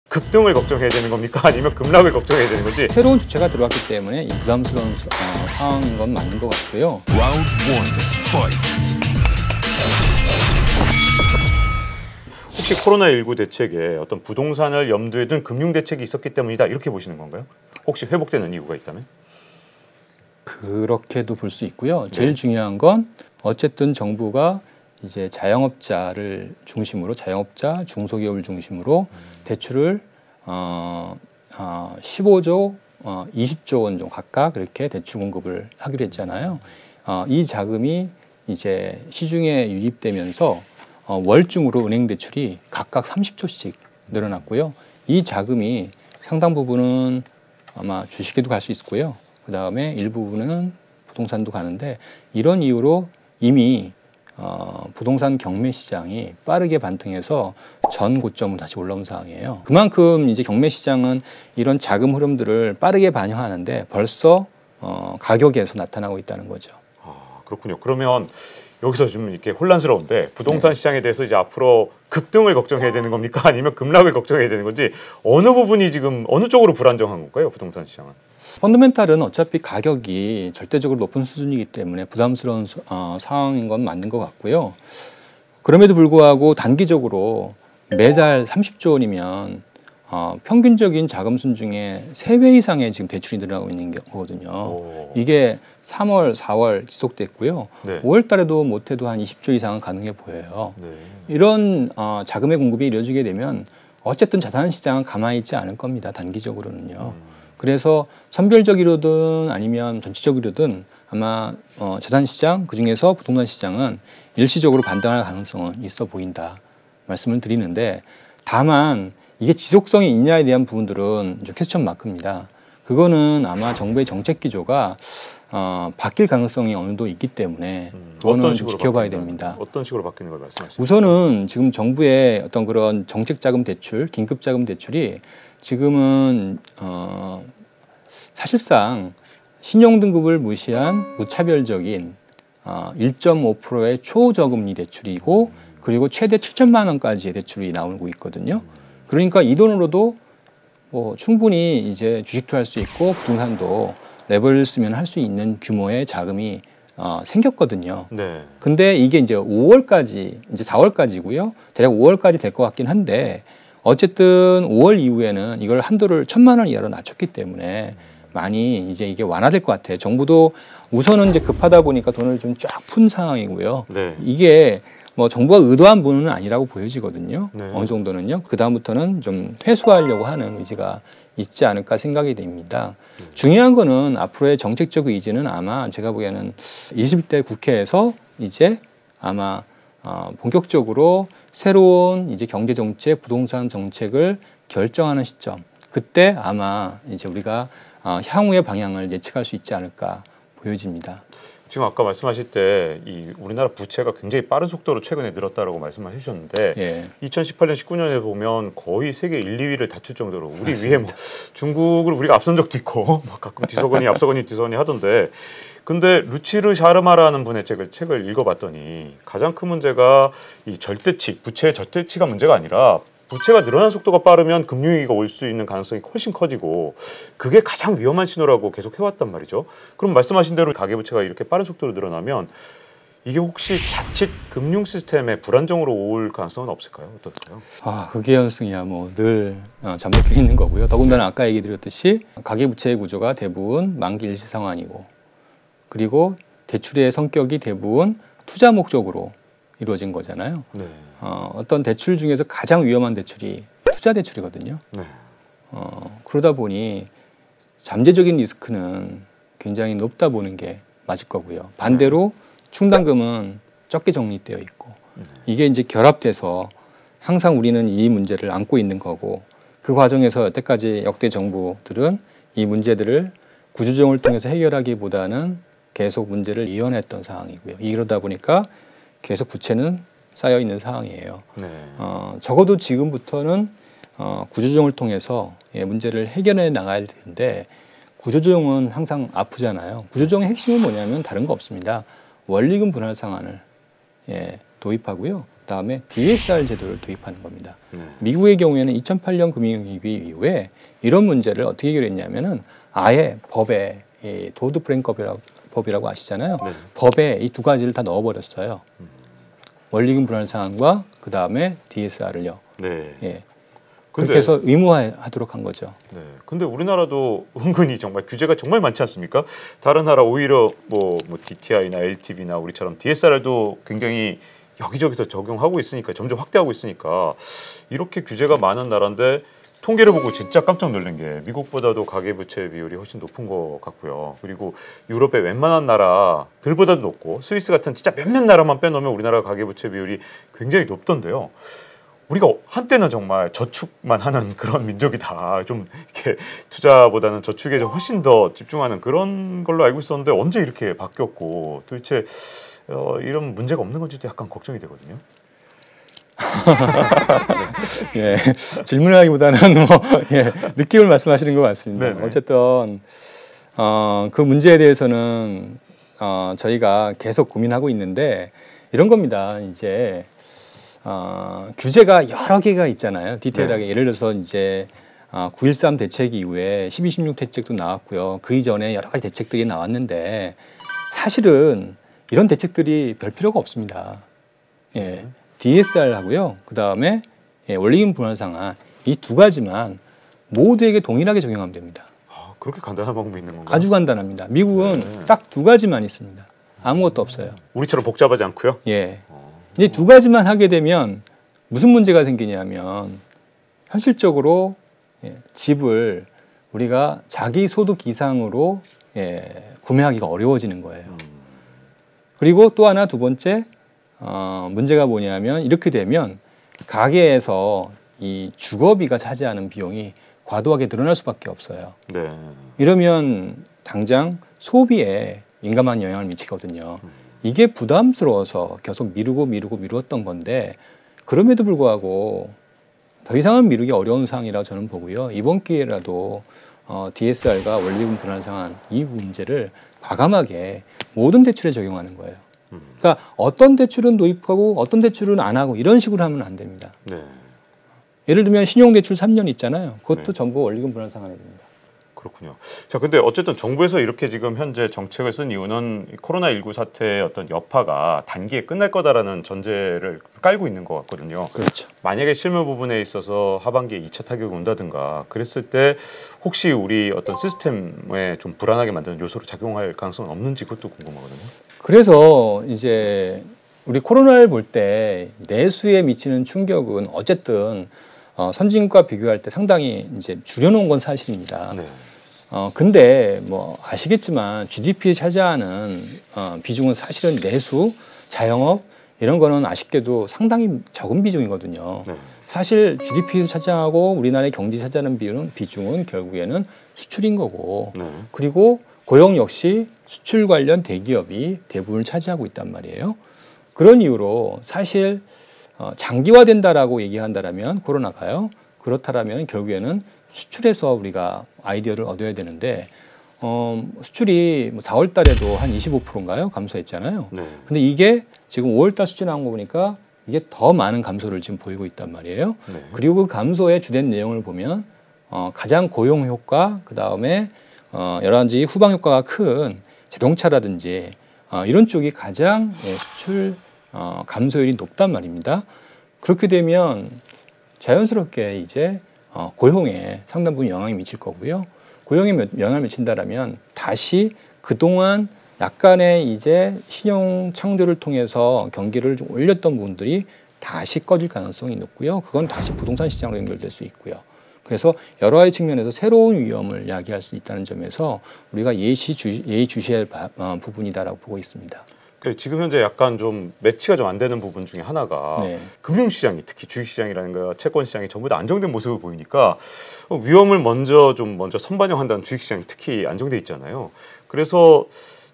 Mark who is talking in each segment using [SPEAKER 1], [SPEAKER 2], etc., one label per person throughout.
[SPEAKER 1] 급등을 걱정해야 되는 겁니까? 아니면 급락을 걱정해야 되는 건지.
[SPEAKER 2] 새로운 주체가 들어왔기 때문에 부담스러운 상황인 건 맞는 것 같고요.
[SPEAKER 1] 혹시 코로나19 대책에 어떤 부동산을 염두에 둔 금융 대책이 있었기 때문이다 이렇게 보시는 건가요? 혹시 회복되는 이유가 있다면?
[SPEAKER 2] 그렇게도 볼 수 있고요. 제일 중요한 건 어쨌든 정부가 이제 자영업자를 중심으로 자영업자, 중소기업을 중심으로 대출을 15조, 20조 원 정도 각각 그렇게 대출 공급을 하기로 했잖아요. 이 자금이 이제 시중에 유입되면서 월중으로 은행 대출이 각각 30조씩 늘어났고요. 이 자금이 상당 부분은 아마 주식에도 갈 수 있고요. 그 다음에 일부분은 부동산도 가는데 이런 이유로 이미 부동산 경매 시장이 빠르게 반등해서 전 고점으로 다시 올라온 상황이에요. 그만큼 이제 경매 시장은 이런 자금 흐름들을 빠르게 반영하는데 벌써 가격에서 나타나고 있다는 거죠.
[SPEAKER 1] 아, 그렇군요. 그러면 여기서 좀 이렇게 혼란스러운데 부동산 시장에 대해서 이제 앞으로 급등을 걱정해야 되는 겁니까? 아니면 급락을 걱정해야 되는 건지 어느 부분이 지금 어느 쪽으로 불안정한 건가요? 부동산 시장은?
[SPEAKER 2] 펀더멘탈은 어차피 가격이 절대적으로 높은 수준이기 때문에 부담스러운 상황인 건 맞는 것 같고요. 그럼에도 불구하고 단기적으로 매달 30조 원이면 평균적인 자금순 중에 3배 이상의 지금 대출이 늘어나고 있는 거거든요. 이게 3월, 4월 지속됐고요. 네. 5월 달에도 못해도 한 20조 이상은 가능해 보여요. 네. 이런 자금의 공급이 이루어지게 되면 어쨌든 자산 시장은 가만히 있지 않을 겁니다. 단기적으로는요. 그래서 선별적으로든 아니면 전체적으로든 아마 자산 시장 그중에서 부동산 시장은 일시적으로 반등할 가능성은 있어 보인다 말씀을 드리는데 다만 이게 지속성이 있냐에 대한 부분들은 좀 퀘스천 마크입니다. 그거는 아마 정부의 정책 기조가 바뀔 가능성이 어느 정도 있기 때문에 그거는 지켜봐야 됩니다.
[SPEAKER 1] 어떤 식으로 바뀌는 걸 말씀하시죠?
[SPEAKER 2] 우선은 지금 정부의 어떤 그런 정책자금 대출, 긴급자금 대출이 지금은 사실상 신용등급을 무시한 무차별적인 1.5%의 초저금리 대출이고 그리고 최대 7천만 원까지의 대출이 나오고 있거든요. 그러니까 이 돈으로도 뭐 충분히 이제 주식도 할 수 있고 부동산도 레버리지를 쓰면 할 수 있는 규모의 자금이 생겼거든요. 네. 근데 이게 이제 5월까지, 이제 4월까지고요. 대략 5월까지 될 것 같긴 한데 어쨌든 5월 이후에는 이걸 한도를 1,000만 원 이하로 낮췄기 때문에 많이 이제 이게 완화될 것 같아요. 정부도 우선은 이제 급하다 보니까 돈을 좀 쫙 푼 상황이고요. 네. 이게 뭐 정부가 의도한 부분은 아니라고 보여지거든요. 네. 어느 정도는요. 그 다음부터는 좀 회수하려고 하는 의지가 있지 않을까 생각이 됩니다. 중요한 거는 앞으로의 정책적 의지는 아마 제가 보기에는 21대 국회에서 이제 아마 본격적으로 새로운 이제 경제 정책, 부동산 정책을 결정하는 시점. 그때 아마 이제 우리가 향후의 방향을 예측할 수 있지 않을까 보여집니다.
[SPEAKER 1] 지금 아까 말씀하실 때 이 우리나라 부채가 굉장히 빠른 속도로 최근에 늘었다라고 말씀을 해주셨는데 예. 2018년, 19년에 보면 거의 세계 1, 2위를 다툴 정도로 우리 맞습니다. 위에 뭐 중국을 우리가 앞선 적도 있고 뭐 가끔 뒤서거니 앞서거니 뒤서거니 하던데 근데 루치르 샤르마라는 분의 책을 읽어봤더니 가장 큰 문제가 이 절대치, 부채의 절대치가 문제가 아니라 부채가 늘어나는 속도가 빠르면 금융위기가 올 수 있는 가능성이 훨씬 커지고 그게 가장 위험한 신호라고 계속 해왔단 말이죠. 그럼 말씀하신 대로 가계부채가 이렇게 빠른 속도로 늘어나면 이게 혹시 자칫 금융 시스템의 불안정으로 올 가능성은 없을까요? 어떨까요?
[SPEAKER 2] 그게 현승이야 뭐 늘 잠복해 있는 거고요. 더군다나 아까 얘기 드렸듯이 가계부채의 구조가 대부분 만기 일시 상환이고 그리고 대출의 성격이 대부분 투자 목적으로 이루어진 거잖아요. 네. 어떤 대출 중에서 가장 위험한 대출이 투자 대출이거든요. 네. 그러다 보니 잠재적인 리스크는 굉장히 높다 보는 게 맞을 거고요. 반대로 충당금은 적게 적립되어 있고 이게 이제 결합돼서 항상 우리는 이 문제를 안고 있는 거고 그 과정에서 여태까지 역대 정부들은 이 문제들을 구조조정을 통해서 해결하기보다는 계속 문제를 이어냈던 상황이고요. 이러다 보니까 계속 부채는 쌓여 있는 상황이에요. 네. 적어도 지금부터는 구조조정을 통해서 문제를 해결해 나가야 되는데 구조조정은 항상 아프잖아요. 구조조정의 핵심은 뭐냐면 다른 거 없습니다. 원리금 분할 상환을 도입하고요. 그다음에 DSR 제도를 도입하는 겁니다. 미국의 경우에는 2008년 금융위기 이후에 이런 문제를 어떻게 해결했냐면은 아예 법에 도드 프랭크 법이라고 아시잖아요. 네. 법에 이 두 가지를 다 넣어버렸어요. 원리금 불안 상황과 그 다음에 DSR을요. 네. 예. 그렇게 해서 의무화하도록 한 거죠.
[SPEAKER 1] 네. 근데 우리나라도 은근히 정말 규제가 정말 많지 않습니까? 다른 나라 오히려 뭐 DTI나 LTV나 우리처럼 DSR도 굉장히 여기저기서 적용하고 있으니까 점점 확대하고 있으니까 이렇게 규제가 많은 나라인데 통계를 보고 진짜 깜짝 놀란 게 미국보다도 가계부채 비율이 훨씬 높은 것 같고요. 그리고 유럽의 웬만한 나라들보다도 높고 스위스 같은 진짜 몇몇 나라만 빼놓으면 우리나라 가계부채 비율이 굉장히 높던데요. 우리가 한때는 정말 저축만 하는 그런 민족이다. 좀 이렇게 투자보다는 저축에 좀 훨씬 더 집중하는 그런 걸로 알고 있었는데 언제 이렇게 바뀌었고 도대체 이런 문제가 없는 건지도 약간 걱정이 되거든요.
[SPEAKER 2] 예, 질문을 하기보다는 느낌을 말씀하시는 것 같습니다. 네네. 어쨌든 그 문제에 대해서는 저희가 계속 고민하고 있는데 이런 겁니다. 이제 규제가 여러 개가 있잖아요. 디테일하게. 네. 예를 들어서 이제 9.13 대책 이후에 12.16 대책도 나왔고요. 그 이전에 여러 가지 대책들이 나왔는데 사실은 이런 대책들이 별 필요가 없습니다. 예. DSR 하고요. 그 다음에 원리금 불안 상한 이 두 가지만 모두에게 동일하게 적용하면 됩니다.
[SPEAKER 1] 그렇게 간단한 방법이 있는 건가요?
[SPEAKER 2] 아주 간단합니다. 미국은 딱 두 가지만 있습니다. 아무것도 없어요.
[SPEAKER 1] 우리처럼 복잡하지 않고요?
[SPEAKER 2] 예. 이 두 가지만 하게 되면 무슨 문제가 생기냐면 현실적으로 집을 우리가 자기 소득 이상으로 구매하기가 어려워지는 거예요. 그리고 또 하나 두 번째 문제가 뭐냐면 이렇게 되면 가게에서 이 주거비가 차지하는 비용이 과도하게 늘어날 수밖에 없어요. 네. 이러면 당장 소비에 민감한 영향을 미치거든요. 이게 부담스러워서 계속 미루었던 건데 그럼에도 불구하고 더 이상은 미루기 어려운 상황이라고 저는 보고요. 이번 기회라도 DSR과 원리금 불안 상한 이 문제를 과감하게 모든 대출에 적용하는 거예요. 그러니까 어떤 대출은 도입하고 어떤 대출은 안 하고 이런 식으로 하면 안 됩니다. 네. 예를 들면 신용대출 3년 있잖아요. 그것도 네. 전부 원리금 불안 상한에 됩니다.
[SPEAKER 1] 그렇군요. 자, 근데 어쨌든 정부에서 이렇게 지금 현재 정책을 쓴 이유는 코로나19 사태의 어떤 여파가 단기에 끝날 거다라는 전제를 깔고 있는 것 같거든요.
[SPEAKER 2] 그렇죠.
[SPEAKER 1] 만약에 실무 부분에 있어서 하반기에 2차 타격이 온다든가 그랬을 때 혹시 우리 어떤 시스템에 좀 불안하게 만드는 요소로 작용할 가능성은 없는지 그것도 궁금하거든요.
[SPEAKER 2] 그래서 이제 우리 코로나를 볼 때 내수에 미치는 충격은 어쨌든 선진국과 비교할 때 상당히 이제 줄여놓은 건 사실입니다. 네. 근데 뭐 아시겠지만 GDP에 차지하는 비중은 사실은 내수, 자영업 이런 거는 아쉽게도 상당히 적은 비중이거든요. 네. 사실 GDP에서 차지하고 우리나라의 경제 차지하는 비중은 결국에는 수출인 거고 네. 그리고 고용 역시 수출 관련 대기업이 대부분을 차지하고 있단 말이에요. 그런 이유로 사실 장기화된다라고 얘기한다라면 코로나가요. 그렇다라면 결국에는 수출에서 우리가 아이디어를 얻어야 되는데 수출이 4월 달에도 한 25%인가요? 감소했잖아요. 네. 근데 이게 지금 5월 달 수치 나온 거 보니까 이게 더 많은 감소를 지금 보이고 있단 말이에요. 네. 그리고 그 감소의 주된 내용을 보면 가장 고용 효과, 그다음에 여러 가지 후방 효과가 큰 자동차라든지 이런 쪽이 가장 수출 감소율이 높단 말입니다. 그렇게 되면 자연스럽게 이제 고용에 상당 부분 영향이 미칠 거고요. 고용에 영향을 미친다라면 다시 그동안 약간의 이제 신용 창조를 통해서 경기를 좀 올렸던 부분들이 다시 꺼질 가능성이 높고요. 그건 다시 부동산 시장으로 연결될 수 있고요. 그래서 여러 가지 측면에서 새로운 위험을 야기할 수 있다는 점에서 우리가 예의주시할 부분이다라고 보고 있습니다.
[SPEAKER 1] 지금 현재 약간 좀 매치가 좀 안 되는 부분 중에 하나가 네. 금융시장이 특히 주식시장이라든가 채권시장이 전부 다 안정된 모습을 보이니까 위험을 먼저 선반영한다는 주식시장이 특히 안정돼 있잖아요. 그래서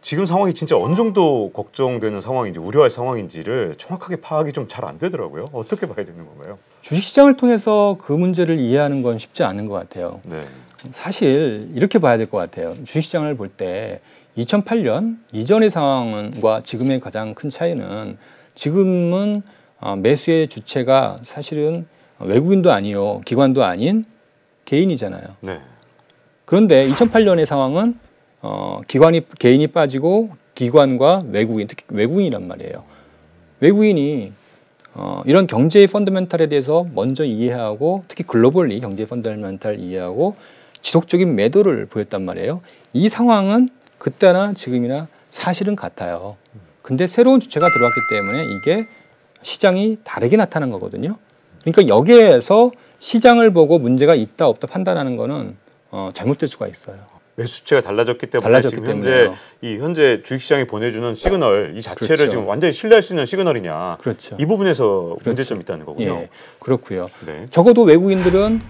[SPEAKER 1] 지금 상황이 진짜 어느 정도 걱정되는 상황인지 우려할 상황인지를 정확하게 파악이 좀 잘 안 되더라고요. 어떻게 봐야 되는 건가요?
[SPEAKER 2] 주식시장을 통해서 그 문제를 이해하는 건 쉽지 않은 것 같아요. 네. 사실 이렇게 봐야 될 것 같아요. 주식시장을 볼 때 2008년 이전의 상황과 지금의 가장 큰 차이는 지금은 매수의 주체가 사실은 외국인도 아니요, 기관도 아닌 개인이잖아요.
[SPEAKER 1] 네.
[SPEAKER 2] 그런데 2008년의 상황은 개인이 빠지고 기관과 외국인, 특히 외국인이란 말이에요. 외국인이 이런 경제의 펀더멘탈에 대해서 먼저 이해하고, 특히 글로벌리 경제의 펀더멘탈을 이해하고 지속적인 매도를 보였단 말이에요. 이 상황은 그때나 지금이나 사실은 같아요. 근데 새로운 주체가 들어왔기 때문에 이게 시장이 다르게 나타난 거거든요. 그러니까 여기에서 시장을 보고 문제가 있다 없다 판단하는 거는 잘못될 수가 있어요.
[SPEAKER 1] 매수주체가 달라졌기 때문에 지금 현재 주식시장이 보내주는 시그널 이 자체를
[SPEAKER 2] 그렇죠.
[SPEAKER 1] 지금 완전히 신뢰할 수 있는 시그널이냐.
[SPEAKER 2] 그렇죠.
[SPEAKER 1] 이 부분에서
[SPEAKER 2] 그렇죠.
[SPEAKER 1] 문제점이 있다는 거군요.
[SPEAKER 2] 예, 그렇고요.
[SPEAKER 1] 네.
[SPEAKER 2] 적어도 외국인들은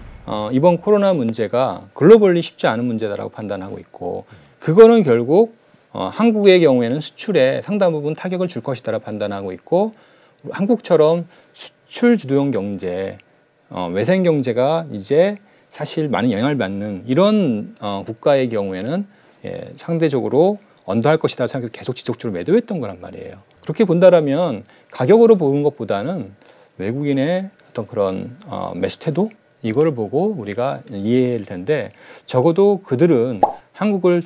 [SPEAKER 2] 이번 코로나 문제가 글로벌리 쉽지 않은 문제다라고 판단하고 있고, 그거는 결국 한국의 경우에는 수출에 상당 부분 타격을 줄 것이다라고 판단하고 있고, 한국처럼 수출 주도형 경제, 외생 경제가 이제 사실 많은 영향을 받는 이런 국가의 경우에는 상대적으로 언더할 것이다 생각해서 계속 지속적으로 매도했던 거란 말이에요. 그렇게 본다라면 가격으로 보는 것보다는 외국인의 어떤 그런 매수 태도, 이거를 보고 우리가 이해할 텐데, 적어도 그들은 한국을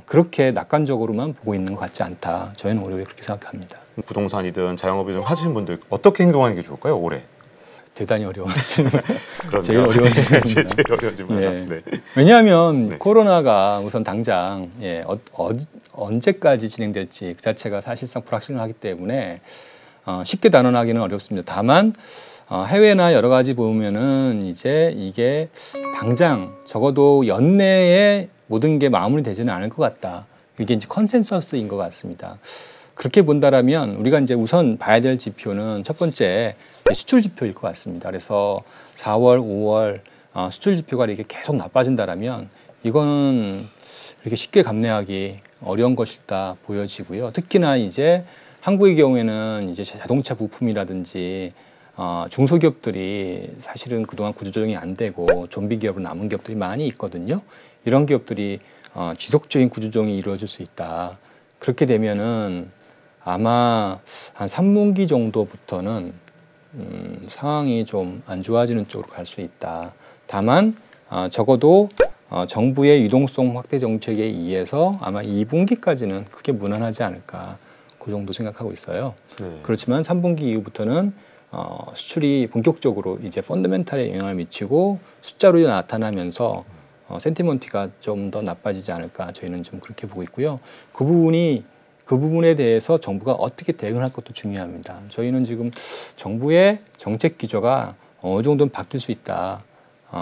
[SPEAKER 2] 그렇게 낙관적으로만 보고 있는 것 같지 않다. 저희는 오히려 그렇게 생각합니다.
[SPEAKER 1] 부동산이든 자영업이든 하시는 분들 어떻게 행동하는 게 좋을까요, 올해?
[SPEAKER 2] 대단히 어려운 질문. 제일
[SPEAKER 1] 그럼요.
[SPEAKER 2] 어려운 질문입니다.
[SPEAKER 1] 제일 어려운 질문이죠.
[SPEAKER 2] 예.
[SPEAKER 1] 네.
[SPEAKER 2] 왜냐하면
[SPEAKER 1] 네.
[SPEAKER 2] 코로나가 우선 당장 언제까지 진행될지 그 자체가 사실상 불확실하기 때문에 쉽게 단언하기는 어렵습니다. 다만 해외나 여러 가지 보면은 이제 이게 당장 적어도 연내에 모든 게 마무리되지는 않을 것 같다. 이게 이제 컨센서스인 것 같습니다. 그렇게 본다라면 우리가 이제 우선 봐야 될 지표는 첫 번째 수출 지표일 것 같습니다. 그래서 4월, 5월 수출 지표가 이렇게 계속 나빠진다라면 이거는 이렇게 쉽게 감내하기 어려운 것이다 보여지고요. 특히나 이제 한국의 경우에는 이제 자동차 부품이라든지 중소기업들이 사실은 그동안 구조조정이 안 되고 좀비 기업으로 남은 기업들이 많이 있거든요. 이런 기업들이 지속적인 구조조정이 이루어질 수 있다. 그렇게 되면은 아마 한 3분기 정도부터는 상황이 좀 안 좋아지는 쪽으로 갈 수 있다. 다만 적어도 정부의 유동성 확대 정책에 의해서 아마 2분기까지는 크게 무난하지 않을까, 그 정도 생각하고 있어요.
[SPEAKER 1] 네.
[SPEAKER 2] 그렇지만 3분기 이후부터는 수출이 본격적으로 이제 펀더멘탈에 영향을 미치고 숫자로 나타나면서 센티먼트가 좀 더 나빠지지 않을까, 저희는 좀 그렇게 보고 있고요. 그 부분에 대해서 정부가 어떻게 대응을 할 것도 중요합니다. 저희는 지금 정부의 정책 기조가 어느 정도는 바뀔 수 있다,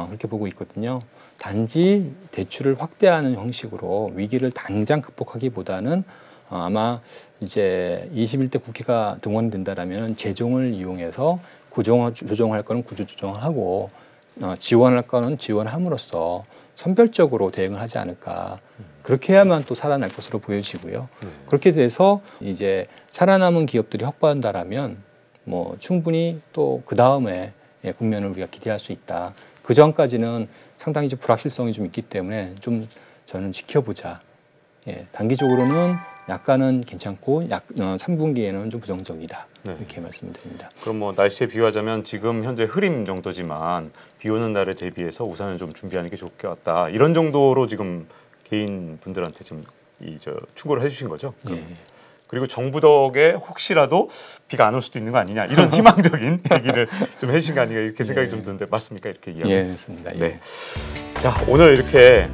[SPEAKER 2] 그렇게 보고 있거든요. 단지 대출을 확대하는 형식으로 위기를 당장 극복하기보다는 아마 이제 21대 국회가 등원된다라면 재정을 이용해서 조정할 거는 구조 조정을 하고 지원할 거는 지원함으로써 선별적으로 대응을 하지 않을까. 그렇게 해야만 또 살아날 것으로 보여지고요. 그렇게 돼서 이제 살아남은 기업들이 확보한다라면 뭐 충분히 또 그 다음에 국면을 우리가 기대할 수 있다. 그 전까지는 상당히 좀 불확실성이 좀 있기 때문에 좀 저는 지켜보자. 단기적으로는 약간은 괜찮고 3분기에는 좀 부정적이다. 이렇게 말씀드립니다.
[SPEAKER 1] 그럼 뭐 날씨에 비유하자면 지금 현재 흐림 정도지만 비 오는 날에 대비해서 우산을 좀 준비하는 게 좋을 것 같다. 이런 정도로 지금 개인 분들한테 좀 충고를 해주신 거죠?
[SPEAKER 2] 예.
[SPEAKER 1] 그리고 정부 덕에 혹시라도 비가 안 올 수도 있는 거 아니냐, 이런 희망적인 얘기를 좀 해주신 거 아닌가, 이렇게 생각이 좀 드는데 맞습니까? 이렇게 이야기.
[SPEAKER 2] 예, 맞습니다.
[SPEAKER 1] 네. 자, 오늘 이렇게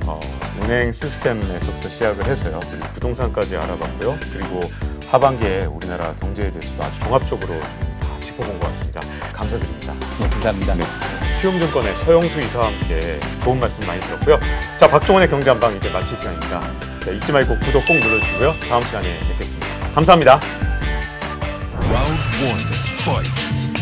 [SPEAKER 1] 은행 시스템에서부터 시작을 해서요, 그리고 부동산까지 알아봤고요. 그리고 하반기에 우리나라 경제에 대해서도 아주 종합적으로 다 짚어본 것 같습니다. 감사드립니다.
[SPEAKER 2] 네, 감사합니다.
[SPEAKER 1] 네. 키움증권의 서영수 이사와 함께 좋은 말씀 많이 들었고요. 자, 박종원의 경제한방 이제 마칠 시간입니다. 자, 잊지 말고 구독 꼭 눌러주시고요. 다음 시간에 뵙겠습니다. 감사합니다.
[SPEAKER 3] Round 1, fight.